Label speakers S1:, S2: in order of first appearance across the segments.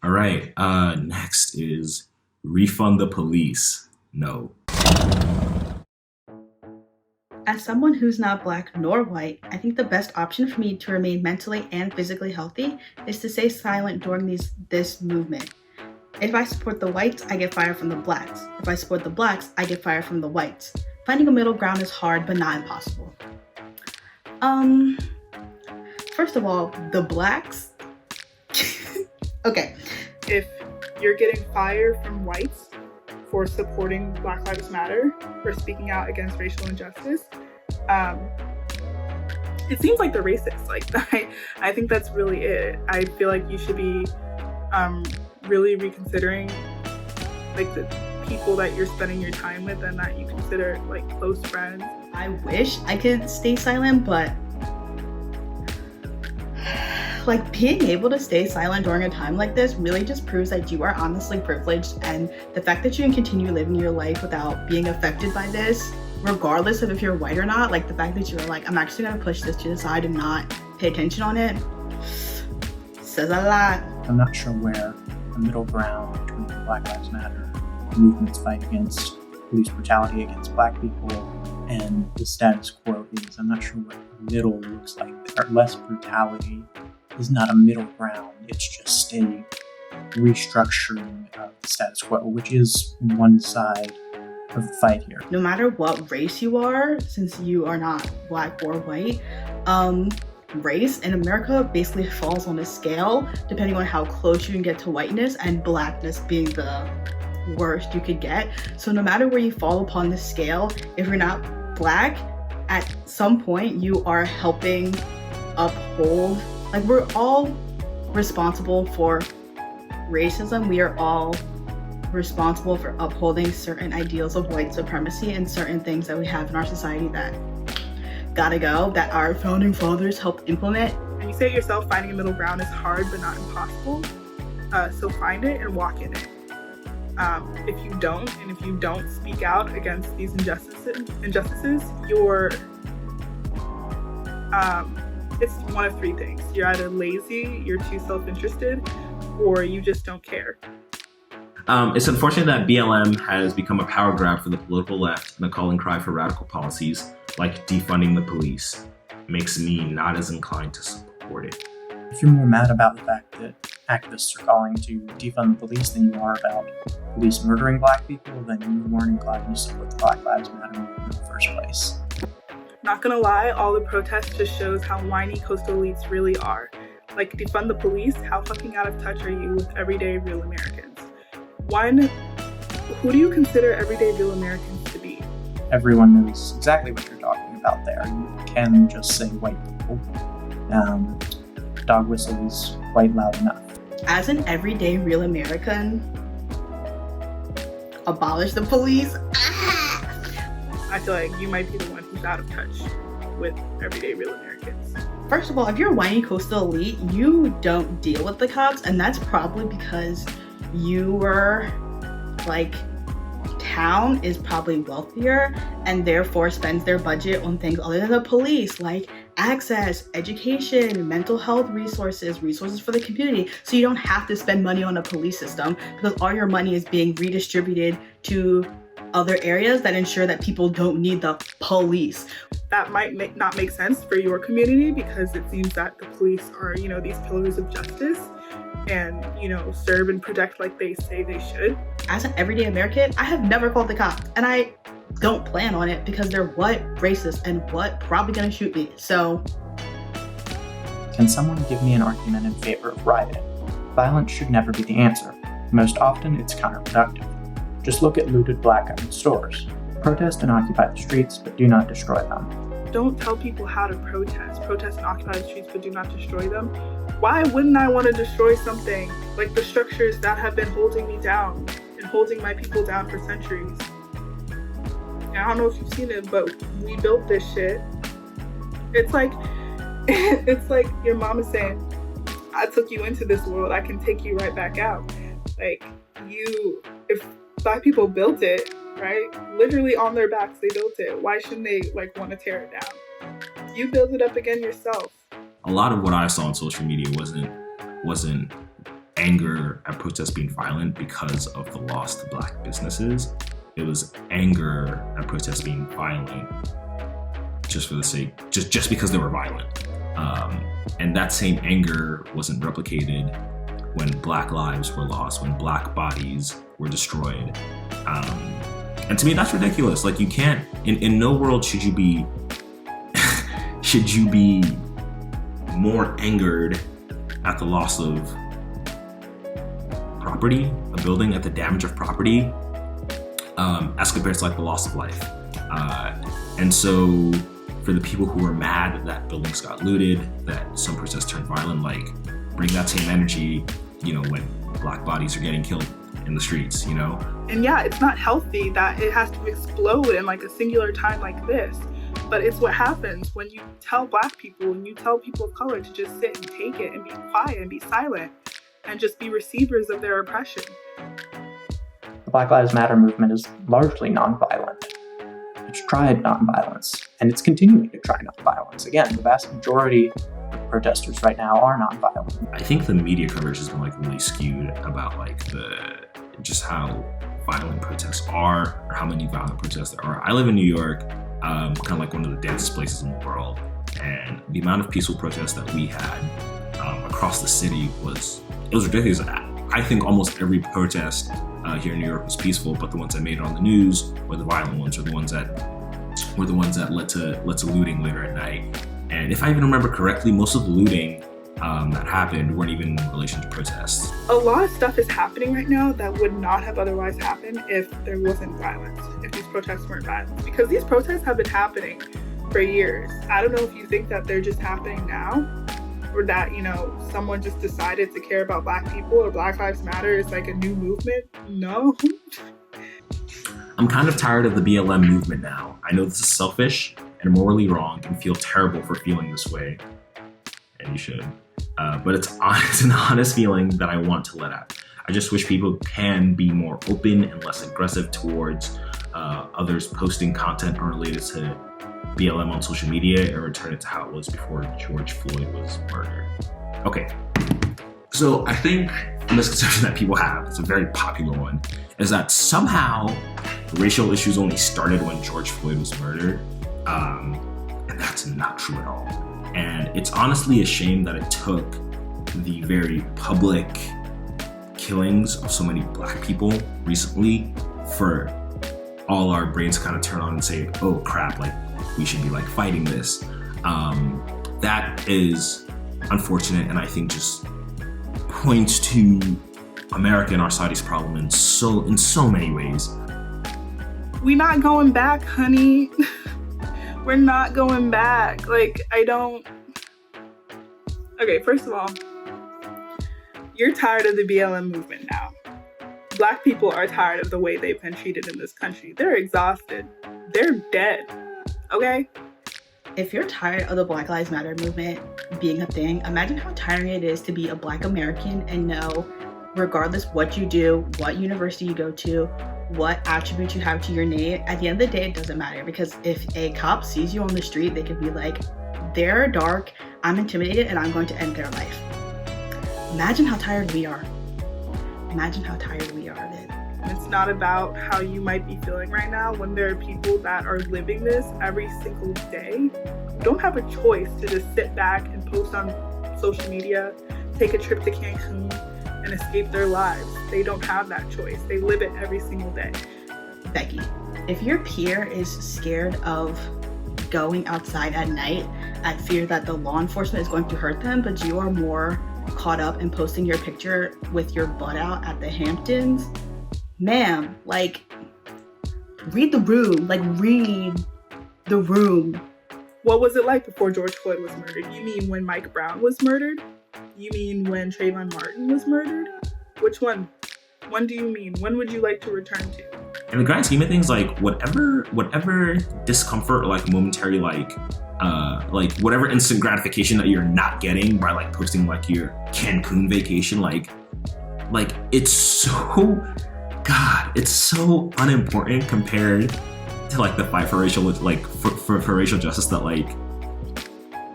S1: All right. Next is refund the police. No.
S2: As someone who's not black nor white, I think the best option for me to remain mentally and physically healthy is to stay silent during this movement. If I support the whites, I get fired from the blacks. If I support the blacks, I get fired from the whites. Finding a middle ground is hard, but not impossible. First of all, the blacks. Okay.
S3: If you're getting fired from whites for supporting Black Lives Matter, for speaking out against racial injustice, it seems like they're racist. Like, I think that's really it. I feel like you should be really reconsidering like the people that you're spending your time with and that you consider like close friends.
S2: I wish I could stay silent, but like being able to stay silent during a time like this really just proves that you are honestly privileged, and the fact that you can continue living your life without being affected by this, regardless of if you're white or not, like the fact that you're like, I'm actually gonna push this to the side and not pay attention on it, says a lot.
S4: I'm not sure where the middle ground between the Black Lives Matter movement's fight against police brutality against black people and the status quo is. I'm not sure what middle looks like. Less brutality is not a middle ground. It's just a restructuring of the status quo, which is one side of the fight here.
S2: No matter what race you are, since you are not black or white, race in America basically falls on a scale depending on how close you can get to whiteness, and blackness being the worst you could get. So no matter where you fall upon the scale, if you're not black, at some point you are helping uphold, like, we're all responsible for racism. We are all responsible for upholding certain ideals of white supremacy and certain things that we have in our society that gotta go, that our founding fathers helped implement.
S3: And you say it yourself, finding a middle ground is hard but not impossible. So find it and walk in it. If you don't speak out against these injustices, you're it's one of three things. You're either lazy, you're too self-interested, or you just don't care.
S1: It's unfortunate that BLM has become a power grab for the political left and a calling cry for radical policies like defunding the police. Makes me not as inclined to support it.
S4: If you're more mad about the fact that activists are calling to defund the police than you are about police murdering black people, then you weren't inclined to support the Black Lives Matter movement in the first place.
S3: Not gonna lie, all the protests just shows how whiny coastal elites really are. Like, defund the police, how fucking out of touch are you with everyday real Americans? One, who do you consider everyday real Americans to be?
S4: Everyone knows exactly what you're talking about there. You can just say white people. Dog whistle is quite loud enough.
S2: As an everyday real American, abolish the police.
S3: I feel like you might be the one who's out of touch with everyday real Americans.
S2: First of all, if you're a whiny coastal elite, you don't deal with the cops, and that's probably because your town is probably wealthier and therefore spends their budget on things other than the police, like access, education, mental health resources for the community. So you don't have to spend money on a police system because all your money is being redistributed to other areas that ensure that people don't need the police.
S3: That might not make sense for your community because it seems that the police are, these pillars of justice and, serve and protect like they say they should.
S2: As an everyday American, I have never called the cops, and I don't plan on it because they're racist and probably gonna shoot me. So
S4: can someone give me an argument in favor of rioting? Violence should never be the answer. Most often, it's counterproductive. Just look at looted black-owned stores. Protest and occupy the streets, but do not destroy them.
S3: Don't tell people how to protest. Protest and occupy the streets, but do not destroy them. Why wouldn't I want to destroy something like the structures that have been holding me down and holding my people down for centuries? And I don't know if you've seen it, but we built this shit. It's like your mom is saying, I took you into this world, I can take you right back out. Like, if Black people built it, right? Literally on their backs, they built it. Why shouldn't they want to tear it down? You build it up again yourself.
S1: A lot of what I saw on social media wasn't anger at protests being violent because of the loss to Black businesses. It was anger at protests being violent just for the sake, just because they were violent. And that same anger wasn't replicated when Black lives were lost, when Black bodies were destroyed. And to me, that's ridiculous. Like, you can't, in no world should you be more angered at the loss of property, a building, at the damage of property, as compared to like the loss of life. And so for the people who are mad that buildings got looted, that some protests turned violent, like, bring that same energy, you know, when Black bodies are getting killed in the streets, you know?
S3: And yeah, it's not healthy that it has to explode in like a singular time like this. But it's what happens when you tell Black people and you tell people of color to just sit and take it and be quiet and be silent and just be receivers of their oppression.
S4: The Black Lives Matter movement is largely nonviolent. It's tried nonviolence, and it's continuing to try nonviolence. Again, the vast majority of protesters right now are nonviolent.
S1: I think the media coverage has been like really skewed about like just how violent protests are, or how many violent protests there are. I live in New York, kind of like one of the densest places in the world, and the amount of peaceful protests that we had across the city was ridiculous. I think almost every protest here in New York was peaceful, but the ones that made it on the news were the violent ones, or the ones that led to looting later at night. And if I even remember correctly, most of the looting that happened weren't even in relation to protests.
S3: A lot of stuff is happening right now that would not have otherwise happened if there wasn't violence, if these protests weren't violent. Because these protests have been happening for years. I don't know if you think that they're just happening now, or that, you know, someone just decided to care about Black people, or Black Lives Matter is like a new movement. No.
S1: I'm kind of tired of the BLM movement now. I know this is selfish and morally wrong and feel terrible for feeling this way. And you should. But it's an honest feeling that I want to let out. I just wish people can be more open and less aggressive towards others posting content unrelated to BLM on social media, and return it to how it was before George Floyd was murdered. Okay, so I think the misconception that people have, it's a very popular one, is that somehow racial issues only started when George Floyd was murdered, and that's not true at all. And it's honestly a shame that it took the very public killings of so many Black people recently for all our brains to kind of turn on and say, oh crap, like, we should be like fighting this. That is unfortunate, and I think just points to America and our society's problem in so many ways.
S3: We're not going back, honey. We're not going back. Like, Okay, first of all, you're tired of the BLM movement now. Black people are tired of the way they've been treated in this country. They're exhausted. They're dead. Okay?
S2: If you're tired of the Black Lives Matter movement being a thing, imagine how tiring it is to be a Black American and know, regardless what you do, what university you go to, what attributes you have to your name, at the end of the day, it doesn't matter. Because if a cop sees you on the street, they could be like, they're dark, I'm intimidated, and I'm going to end their life. Imagine how tired we are. Imagine how tired we are of it.
S3: It's not about how you might be feeling right now when there are people that are living this every single day. You don't have a choice to just sit back and post on social media, take a trip to Cancun, and escape their lives. They don't have that choice. They live it every single day.
S2: Becky, if your peer is scared of going outside at night at fear that the law enforcement is going to hurt them, but you are more caught up in posting your picture with your butt out at the Hamptons, ma'am, like, read the room. Like, read the room.
S3: What was it like before George Floyd was murdered? You mean when Mike Brown was murdered? You mean when Trayvon Martin was murdered? Which one? When do you mean? When would you like to return to?
S1: In the grand scheme of things, like, whatever discomfort or like momentary like whatever instant gratification that you're not getting by like posting like your Cancun vacation, like it's so unimportant compared to like the fight for racial, like for racial justice, that like,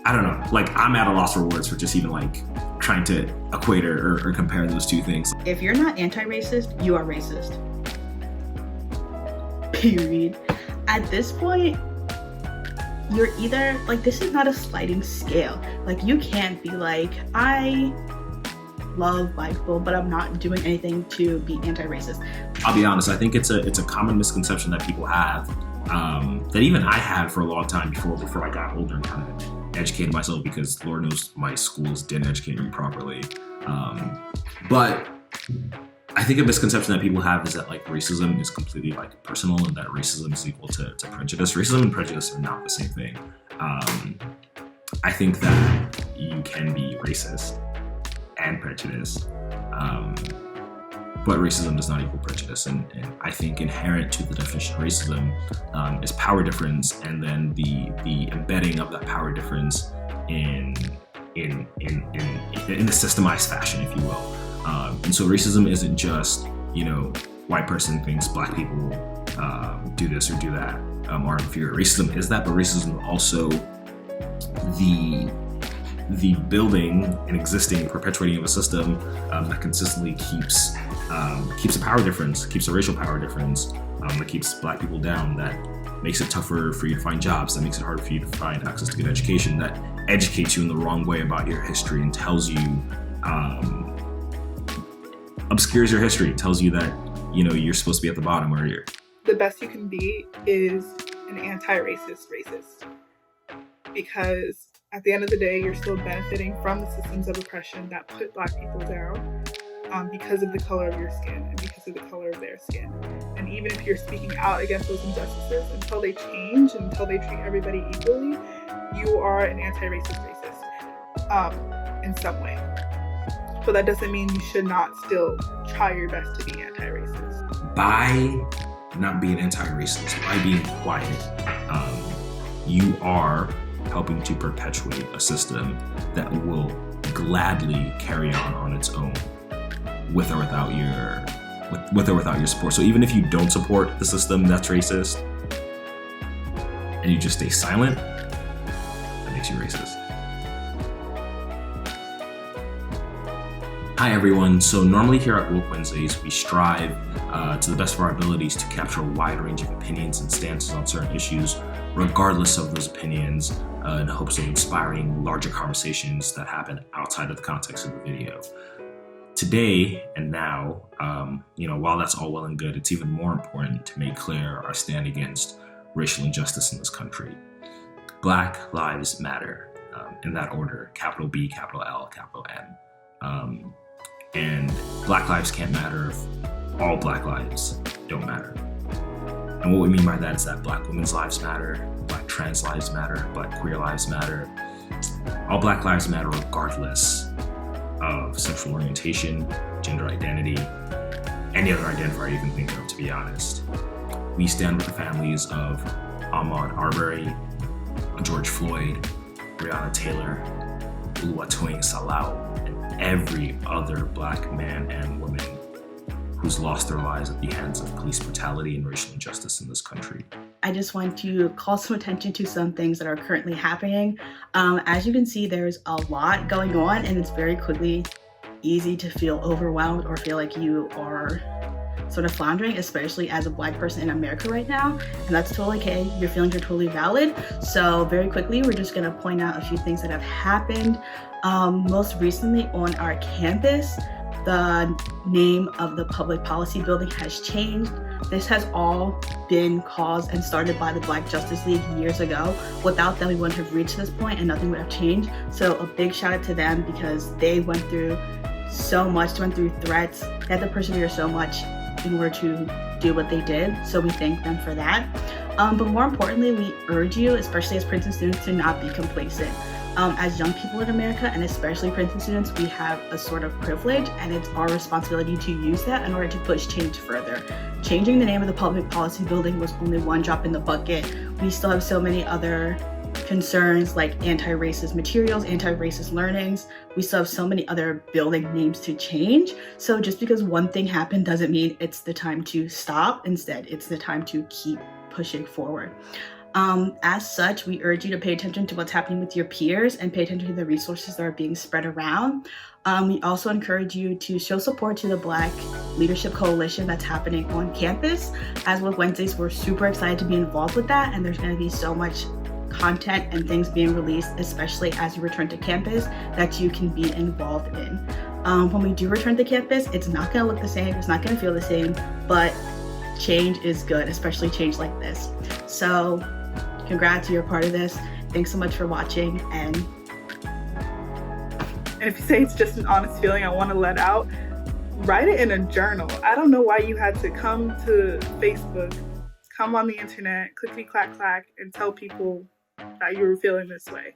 S1: I don't know, like, I'm at a loss for words for just even like trying to equate or compare those two things.
S2: If you're not anti-racist, you are racist. Period. At this point, you're either, like, this is not a sliding scale. Like, you can't be like, I love black people, but I'm not doing anything to be anti-racist.
S1: I'll be honest, I think it's a common misconception that people have, that even I had for a long time before I got older and kind of educated myself, because Lord knows my schools didn't educate me properly. But I think a misconception that people have is that, like, racism is completely, like, personal, and that racism is equal to prejudice. Racism and prejudice are not the same thing. I think that you can be racist and prejudiced, but racism does not equal prejudice. And I think inherent to the definition of racism is power difference, and then the embedding of that power difference in the systemized fashion, if you will. And so racism isn't just, white person thinks black people do this or do that, are inferior. Racism is that, but racism is also the building and existing, perpetuating of a system that consistently keeps a power difference, keeps a racial power difference, that keeps black people down, that makes it tougher for you to find jobs, that makes it harder for you to find access to good education, that educates you in the wrong way about your history and tells you, obscures your history, tells you that, you're supposed to be at the bottom where you're.
S3: The best you can be is an anti-racist racist. Because at the end of the day, you're still benefiting from the systems of oppression that put black people down because of the color of your skin and because of the color of their skin. And even if you're speaking out against those injustices, until they change, until they treat everybody equally, you are an anti-racist racist in some way. But that doesn't mean you should not still try your best to be anti-racist.
S1: By not being anti-racist, by being quiet, you are helping to perpetuate a system that will gladly carry on its own, with or without your support. So even if you don't support the system that's racist, and you just stay silent, that makes you racist. Hi everyone. So normally here at Woke Wednesdays, we strive to the best of our abilities to capture a wide range of opinions and stances on certain issues, regardless of those opinions, in hopes of inspiring larger conversations that happen outside of the context of the video. Today and now, while that's all well and good, it's even more important to make clear our stand against racial injustice in this country. Black Lives Matter, in that order: capital B, capital L, capital M. And black lives can't matter if all black lives don't matter. And what we mean by that is that black women's lives matter, black trans lives matter, black queer lives matter. All black lives matter regardless of sexual orientation, gender identity, any other identifier you can think of, to be honest. We stand with the families of Ahmaud Arbery, George Floyd, Breonna Taylor, Oluwatoyin Salau, and every other black man and woman who's lost their lives at the hands of police brutality and racial injustice in this country.
S2: I just want to call some attention to some things that are currently happening. As you can see, there's a lot going on, and it's very quickly easy to feel overwhelmed or feel like you are sort of floundering, especially as a black person in America right now. And that's totally okay. Your feelings are totally valid. So very quickly, we're just going to point out a few things that have happened. Most recently on our campus, the name of the public policy building has changed. This has all been caused and started by the Black Justice League years ago. Without them, we wouldn't have reached this point and nothing would have changed. So a big shout out to them, because they went through so much, they went through threats, they had to persevere so much in order to do what they did. So we thank them for that. But more importantly, we urge you, especially as Princeton students, to not be complacent. As young people in America, and especially Princeton students, we have a sort of privilege, and it's our responsibility to use that in order to push change further. Changing the name of the public policy building was only one drop in the bucket. We still have so many other concerns like anti-racist materials, anti-racist learnings. We still have so many other building names to change. So just because one thing happened doesn't mean it's the time to stop. Instead, it's the time to keep pushing forward. As such, we urge you to pay attention to what's happening with your peers and pay attention to the resources that are being spread around. We also encourage you to show support to the Black Leadership Coalition that's happening on campus. As with Wednesdays, we're super excited to be involved with that, and there's going to be so much content and things being released, especially as you return to campus, that you can be involved in. When we do return to campus, it's not going to look the same, it's not going to feel the same, but change is good, especially change like this. So congrats, you're a part of this. Thanks so much for watching. And
S3: if you say it's just an honest feeling I want to let out, write it in a journal. I don't know why you had to come to Facebook, come on the internet, clickety clack clack, and tell people that you were feeling this way.